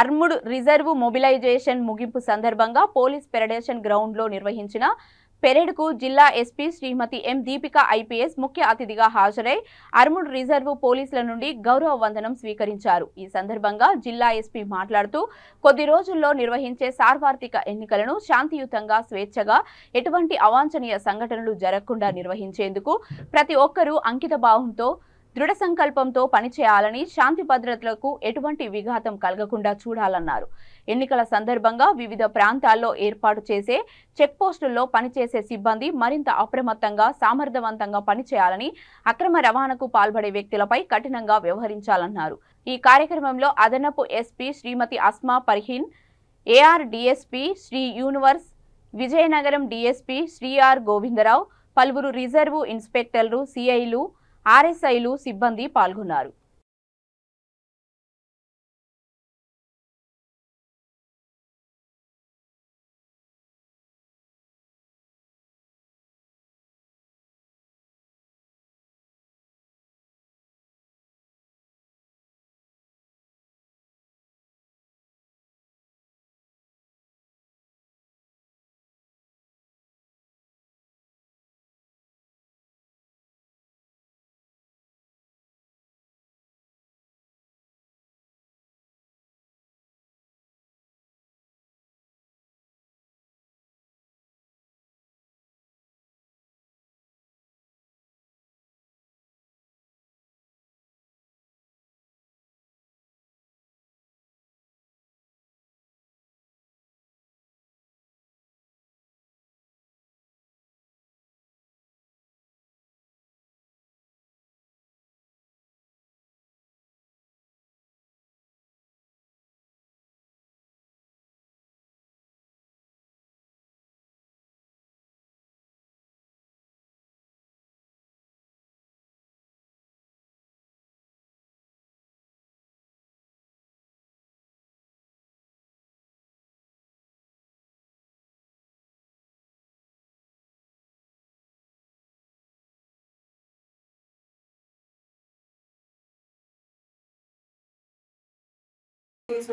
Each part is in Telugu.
అర్ముడ్ రిజర్వ్ మొబిలైజేషన్ ముగింపు సందర్భంగా పోలీస్ పెరేడేషన్ గ్రౌండ్ లో నిర్వహించిన పెరేడ్కు జిల్లా ఎస్పీ శ్రీమతి ఎం దీపిక ఐపీఎస్ ముఖ్య అతిథిగా హాజరై అర్ముడ్ రిజర్వ్ పోలీసుల నుండి గౌరవ వందనం స్వీకరించారు। ఈ సందర్భంగా జిల్లా ఎస్పీ మాట్లాడుతూ కొద్ది రోజుల్లో నిర్వహించే సార్వత్రిక ఎన్నికలను శాంతియుతంగా స్వేచ్ఛగా ఎటువంటి అవాంఛనీయ సంఘటనలు జరగకుండా నిర్వహించేందుకు ప్రతి ఒక్కరూ అంకితభావంతో దృఢ సంకల్పంతో పనిచేయాలని, శాంతి భద్రతలకు ఎటువంటి విఘాతం కలగకుండా చూడాలన్నారు। ఎన్నికల సందర్భంగా వివిధ ప్రాంతాల్లో ఏర్పాటు చేసే చెక్ పోస్టుల్లో పనిచేసే సిబ్బంది మరింత అప్రమత్తంగా సమర్థవంతంగా పనిచేయాలని, అక్రమ రవాణాకు పాల్పడే వ్యక్తులపై కఠినంగా వ్యవహరించాలన్నారు। ఈ కార్యక్రమంలో అదనపు SP Srimathi Asma Parheen, AR DSP Sri యూనివర్స్, విజయనగరం డీఎస్పీ శ్రీ ఆర్ గోవిందరావు, పలువురు రిజర్వ్ ఇన్స్పెక్టర్లు, సిఐలు, ఆర్ఎస్ఐలు సిబ్బంది పాల్గొన్నారు।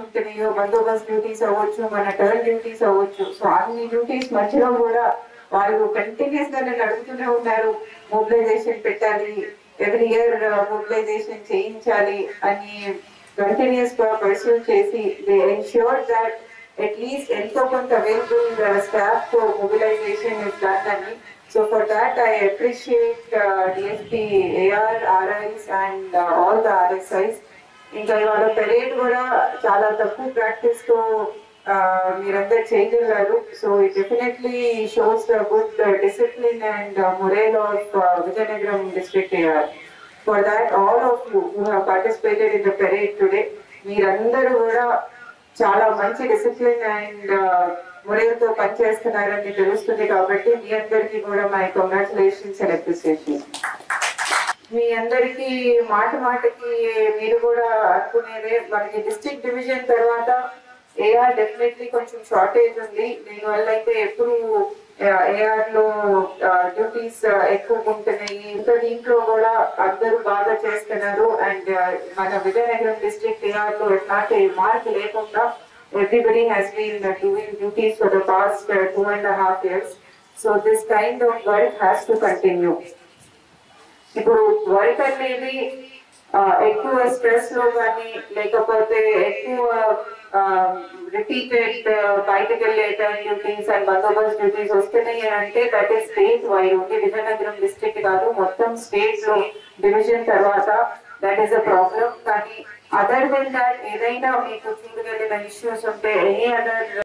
ఉంటున్నాయో బందోబస్తు డ్యూటీస్ అవ్వచ్చు, మన టర్న్ డ్యూటీస్ అవ్వచ్చు. సో అన్ని డ్యూటీస్ మధ్యలో కూడా వాళ్ళు కంటిన్యూస్ గా నన్ను అడుగుతూనే ఉన్నారు, మొబిలైజేషన్ పెట్టాలి, ఎవ్రీ ఇయర్ మొబిలైజేషన్ చేయించాలి అని కంటిన్యూస్ గా పర్సూ చేసి దే ఎన్ష్యూర్ దట్ అట్లీస్ట్ ఎంతో కొంత అవైలబుల్ స్టాఫ్ తో మొబిలైజేషన్ ఇస్ డన్ అని. So for that I appreciate DSP, AR, RIs and all the RSIs. ఇంకా ఇవాళ పెరేడ్ కూడా చాలా తక్కువ ప్రాక్టీస్ తో మీరందరూ చేయగలరు. So it definitely shows the good discipline and moral of Vizianagaram district AR. For that all of you who have participated in the parade today, మీరందరూ కూడా చాలా మంచి డిసిప్లిన్ అండ్ మొరల్ తో పనిచేస్తున్నారని తెలుస్తుంది. కాబట్టి మీ అందరికీ కూడా మై కంగ్రాచులేషన్స్ అండ్ అప్రిసియేషన్. మీ అందరికి మాటకి మీరు కూడా అనుకునేదే, మనకి డిస్ట్రిక్ట్ డివిజన్ తర్వాత ఏఆర్ డెఫినెట్లీ కొంచెం షార్టేజ్ ఉంది. దీనివల్ల అయితే ఎప్పుడు ఏఆర్ లో డ్యూటీస్ ఎక్కువ ఉంటున్నాయి. ఇంకా దీంట్లో కూడా అందరూ బాగా చేస్తున్నారు. అండ్ మన విజయనగరం డిస్ట్రిక్ట్ ఏఆర్ లో ఎట్లాంటి మార్పు లేకుండా everybody has been doing duties for the past 2.5 years. So this kind of work has to continue. ఇప్పుడు వర్క్ అనేది ఎక్కువ స్ట్రెస్ లో కానీ లేకపోతే ఎక్కువ రిపీటెడ్ బయటకు వెళ్ళే టర్న్ డ్యూటీస్ అండ్ బందోబస్తు డ్యూటీస్ వస్తున్నాయి అంటే that is state wide. Only Vizianagaram district కాదు, మొత్తం స్టేట్ లో డివిజన్ తర్వాత దట్ ఈస్ అ ప్రాబ్లం. కానీ అదర్ దెన్ దాట్ ఏదైనా మీకు చూడగలిగిన ఇష్యూస్ ఉంటే ఎనీ అదర్